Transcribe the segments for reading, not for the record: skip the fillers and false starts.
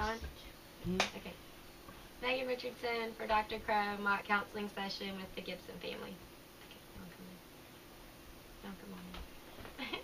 on? Okay. Megan Richardson for Dr. Crow, mock counseling session with the Gibson family. Okay, don't come in. Don't come on in.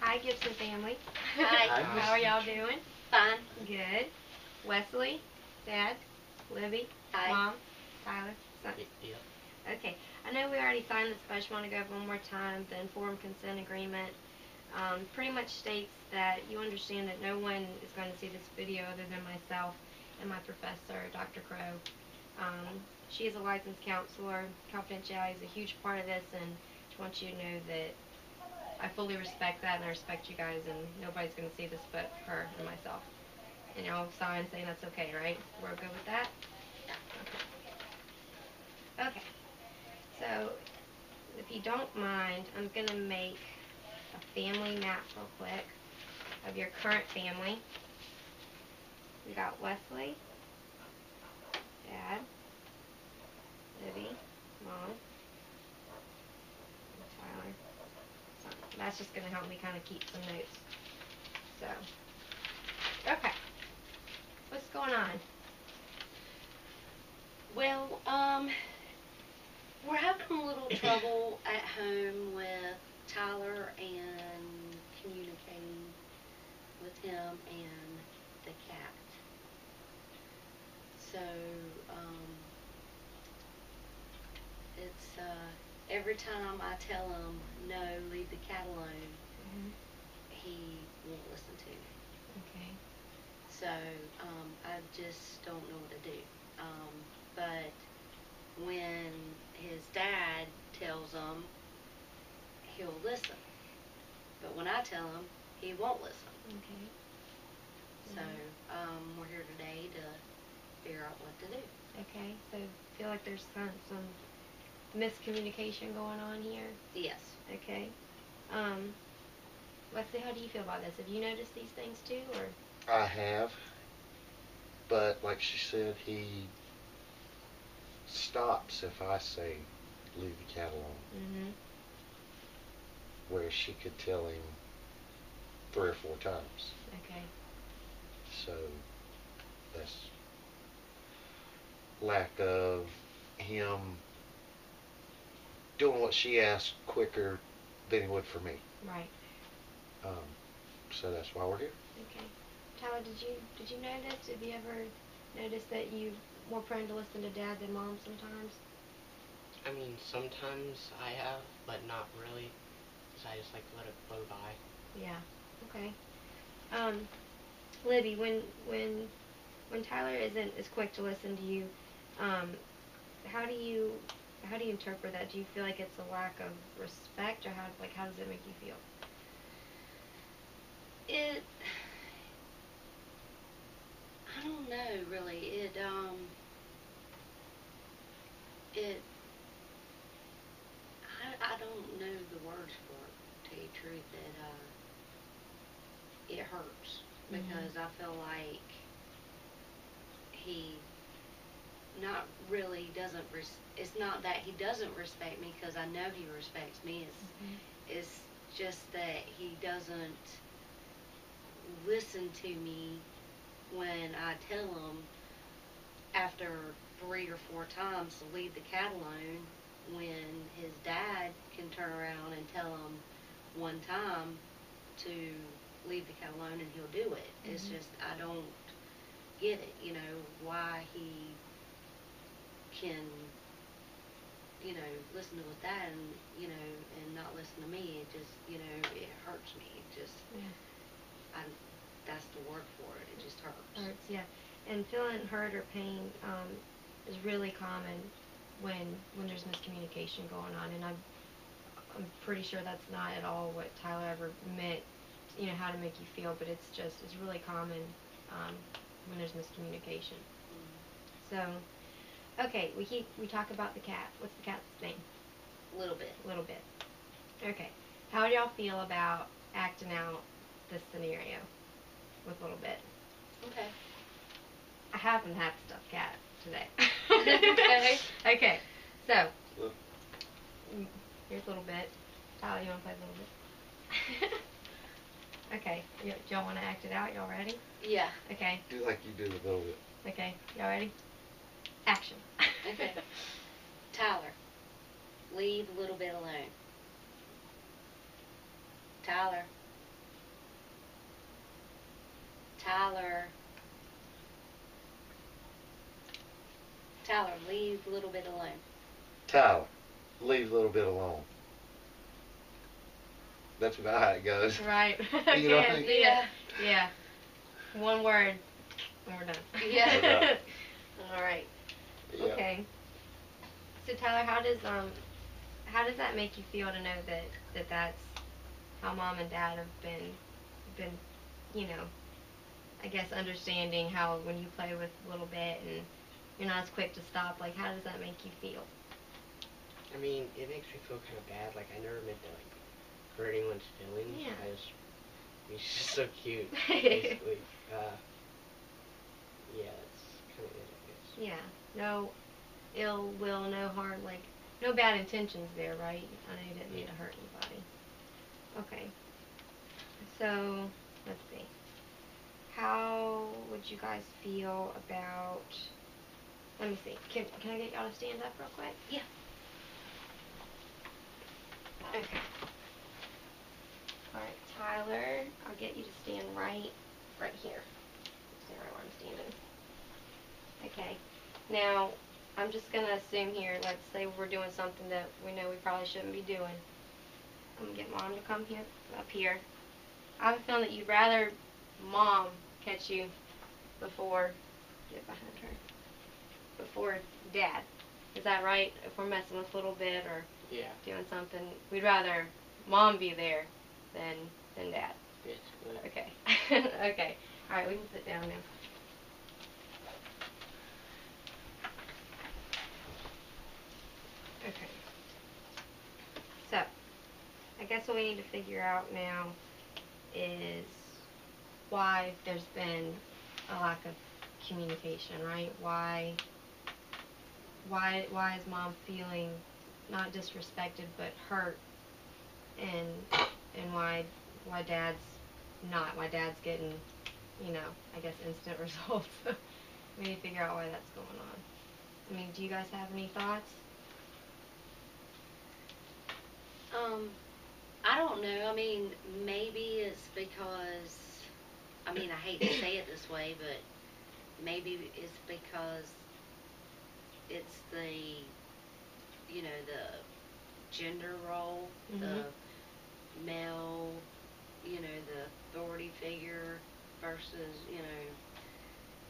Hi, Gibson family. Hi. How are y'all doing? Fine. Good. Wesley, Dad, Libby, Hi. Mom, Tyler, son. Yep. Okay. I know we already signed this, but I just want to go over one more time. The informed consent agreement pretty much states that you understand that no one is going to see this video other than myself and my professor, Dr. Crow. She is a licensed counselor. Confidentiality is a huge part of this, and I just want you to know that I fully respect that, and I respect you guys, and nobody's going to see this but her and myself. And y'all sign saying that's okay, right? We're good with that? Okay. Okay. So, if you don't mind, I'm going to make a family map real quick of your current family. We got Wesley, Dad, Libby, Mom, and Tyler. So that's just going to help me kind of keep some notes. So, okay. What's going on? Well, we're having a little trouble at home with Tyler and communicating with him and the cat. So, it's, every time I tell him, no, leave the cat alone, he won't listen to me. Okay. So, I just don't know what to do. But when his dad tells him, he'll listen. But when I tell him, he won't listen. Okay. So, we're here today to figure out what to do. Okay. So, feel like there's some miscommunication going on here? Yes. Okay. Wesley, how do you feel about this? Have you noticed these things too, or? I have, but like she said, he stops if I say leave the cat alone. Where she could tell him 3 or 4 times. Okay. So that's lack of him doing what she asked quicker than he would for me. Right. So that's why we're here. Okay. Tyler, did you notice? Have you ever noticed that you're more prone to listen to Dad than Mom sometimes? I mean, sometimes I have, but not really, because I just like to let it blow by. Yeah. Okay. Libby, when Tyler isn't as quick to listen to you, how do you interpret that? Do you feel like it's a lack of respect, or how does it make you feel? I don't know, really. I don't know the words for it, to tell you the truth. It hurts, because I feel like he not really doesn't, it's not that he doesn't respect me, because I know he respects me. It's just that he doesn't listen to me when I tell him after 3 or 4 times to leave the cat alone, when his dad can turn around and tell him 1 time to leave the cat alone and he'll do it. It's just, I don't get it, why he can, listen to his dad and, and not listen to me. It just, it hurts me. It just, that's the word for it. It just hurts. Hurts, yeah. And feeling hurt or pain is really common when there's miscommunication going on. And I'm pretty sure that's not at all what Tyler ever meant, how to make you feel. But it's really common when there's miscommunication. So, okay, we talk about the cat. What's the cat's name? Little Bit. Little Bit. Okay. How do y'all feel about acting out this scenario with Little Bit? Okay. I happen to have a stuffed cat today. Okay. Okay. So, Here's a little bit. Tyler, you want to play a little bit? Okay. Y'all want to act it out? Y'all ready? Yeah. Okay. Do like you do a little bit. Okay. Y'all ready? Action. Okay. Tyler, leave a little bit alone. Tyler. Tyler. Tyler, leave a little bit alone. Tyler, leave a little bit alone. That's about how it goes. Right. You know what I Okay, mean? see it. Yeah. Yeah. One word, and we're done. Yeah. We're done. All right. Yeah. Okay. So Tyler, how does that make you feel to know that that's how mom and dad have been, you know, I guess understanding how when you play with a little bit and you're not as quick to stop, like how does that make you feel? I mean, it makes me feel kind of bad. Like, I never meant to, like, hurt anyone's feelings. Yeah. He's just so cute, basically. Yeah, that's kind of it, I guess. Yeah. No ill will, no harm, like no bad intentions there, right? I know you didn't mean to hurt anybody. Okay. So, let's see. How would you guys feel about, let me see, can I get y'all to stand up real quick? Yeah. Okay. Alright, Tyler, I'll get you to stand right here. Stand right where I'm standing. Okay. Now, I'm just going to assume here, let's say we're doing something that we know we probably shouldn't be doing. I'm going to get Mom to come here, up here. I have a feeling that you'd rather Mom catch you before, get behind her, before Dad. Is that right? If we're messing with a little bit or Yeah, doing something, we'd rather Mom be there than Dad. basically. Okay. Okay. Alright, we can sit down now. Okay. So, I guess what we need to figure out now is why there's been a lack of communication, right? Why is Mom feeling not disrespected but hurt, and why Dad's not? Why Dad's getting, you know, I guess instant results. We need to figure out why that's going on. I mean, do you guys have any thoughts? I don't know. I mean, maybe it's because, I mean, I hate to say it this way, but maybe it's because it's the, you know, the gender role, the male, you know, the authority figure versus,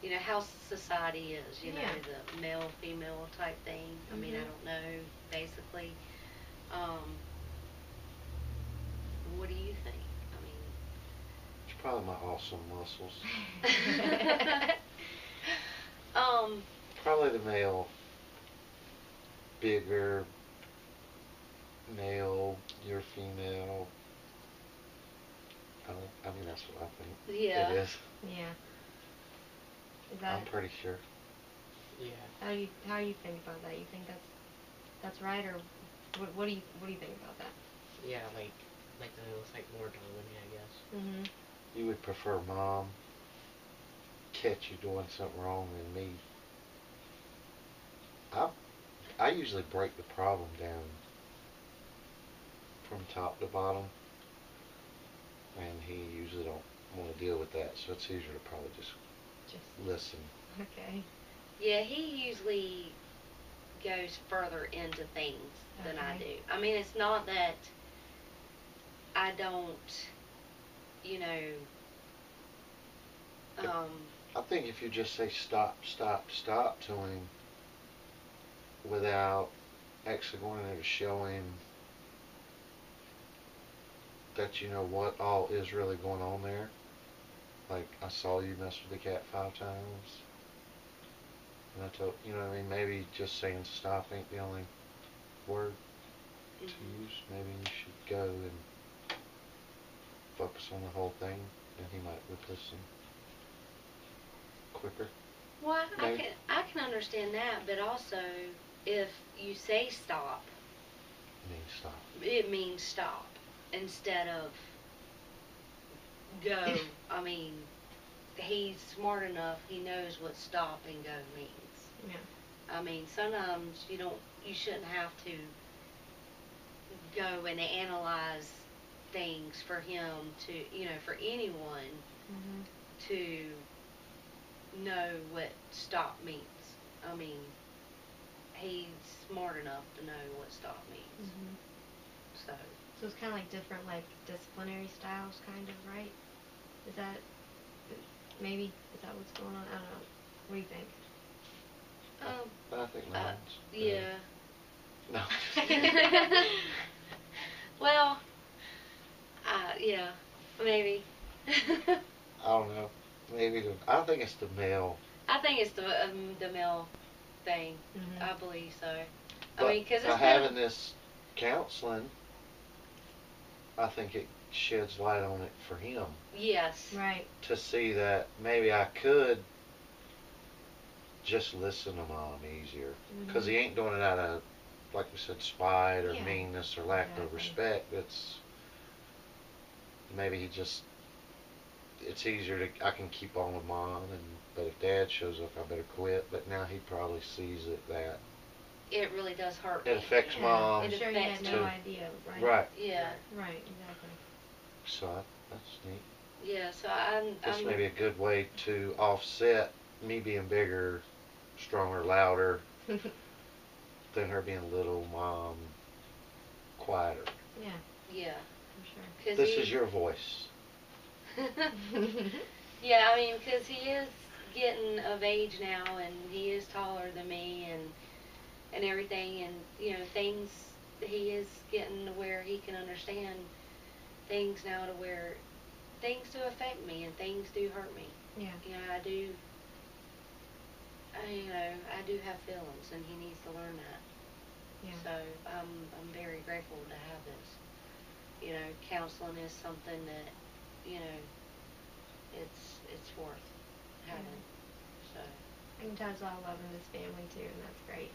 you know how society is, you know, Yeah. the male, female type thing. I mean, I Mhm. don't know, basically. What do you think? I mean, It's probably my awesome muscles. Probably the male, bigger male, you're female. I mean, that's what I think. Yeah. It is. Yeah. Is I'm that pretty sure. Yeah. how do you think about that? You think that's right, or what do you think about that? Yeah, like the, like, more dominant, I guess. Mhm. You would prefer Mom catch you doing something wrong than me. I usually break the problem down from top to bottom, and he usually don't want to deal with that, so it's easier to probably just listen. Okay. Yeah, he usually goes further into things than I do. Okay. I mean, it's not that I don't, you know, I think if you just say stop, stop, stop to him without actually going there to show him that you know what all is really going on there. Like, I saw you mess with the cat 5 times. And I told, you know what I mean, maybe just saying stop ain't the only word to use. Maybe you should go and focus on the whole thing, and he might would listen quicker. well, Maybe. I can understand that, but also if you say stop, I mean, stop. it means stop instead of go. I mean, he's smart enough. He knows what stop and go means. Yeah. I mean, sometimes you shouldn't have to go and analyze things for him to, for anyone Mhm. to know what stop means. I mean, he's smart enough to know what stop means. Mhm. So, So it's kind of like different, like disciplinary styles, kind of, right? Is that maybe? Is that what's going on? I don't know. What do you think? I think mine's. yeah. No. Well, yeah, maybe. I don't know. Maybe I think it's the male. I think it's the male thing. Mhm. I believe so. But I mean, because by it's having this counseling, I think it sheds light on it for him yes. Right. to see that maybe I could just listen to mom easier, because he ain't doing it out of, like we said, spite or Yeah. meanness or lack of Exactly. respect. It's maybe he just, it's easier to, I can keep on with mom, but if dad shows up I better quit. But now he probably sees it that It really does hurt it me. affects Yeah. mom. I'm It sure you had affects no too. idea, right? Right. Yeah. Right. Exactly. So that's neat. Yeah. So I'm. This may be a good way to offset me being bigger, stronger, louder than her being little, mom, quieter. Yeah. Yeah. For sure. 'Cause This is your voice. Yeah, I mean, because he is getting of age now, and he is taller than me, and everything, and things. He is getting to where he can understand things now, to where things do affect me and things do hurt me. Yeah. I do. I do have feelings, and he needs to learn that. Yeah. So I'm very grateful to have this. Counseling is something that it's worth having. So. I can tell there's a lot of love in this family too, and that's great.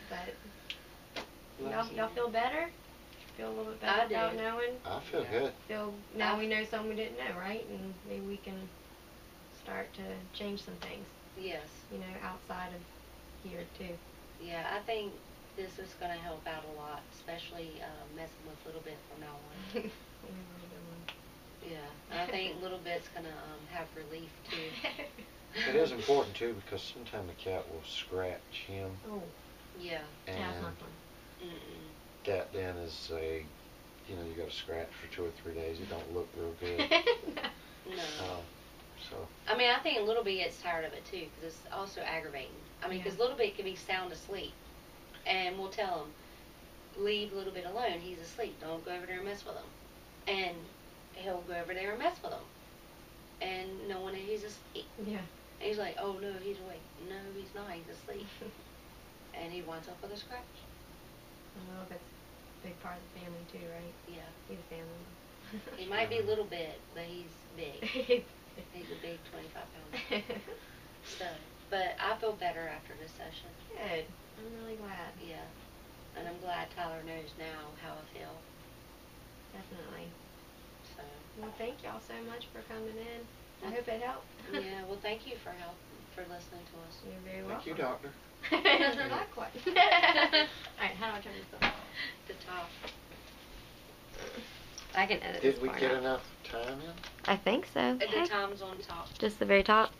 But y'all feel better? Feel a little bit better I do. about knowing? I feel Yeah. good. Feel now we know something we didn't know, right? And maybe we can start to change some things, Yes. outside of here too. Yeah, I think this is going to help out a lot, especially messing with Little Bit from now on. Yeah, I think Little Bit's going to have relief too. It is important too, because sometimes the cat will scratch him, Oh, Yeah. and yeah, it's not fun. Mm-mm. that then is you got to scratch for 2 or 3 days. It don't look real good. No. So I mean, I think Little Bit gets tired of it too, because it's also aggravating. I mean, Yeah. because Little Bit can be sound asleep, and we'll tell him, leave Little Bit alone. He's asleep. Don't go over there and mess with him. And he'll go over there and mess with him, and knowing that he's asleep. Yeah. And he's like, oh no, he's awake. No, he's not. He's asleep. And he winds up with a scratch. Well, that's a big part of the family too, right? Yeah. He's a family. He might be a little bit, but he's big. He's a big 25-pounder. So, but I feel better after this session. Good. I'm really glad. Yeah. And I'm glad Tyler knows now how I feel. Definitely. So, Well, thank y'all so much for coming in. I hope it helped. yeah. Well, thank you for listening to us. You're very thank welcome. you, doctor. Not quite. Alright, how do I turn this off? The top. I can edit Did this we part get out. enough time in? I think so. The time's on top. Just the very top.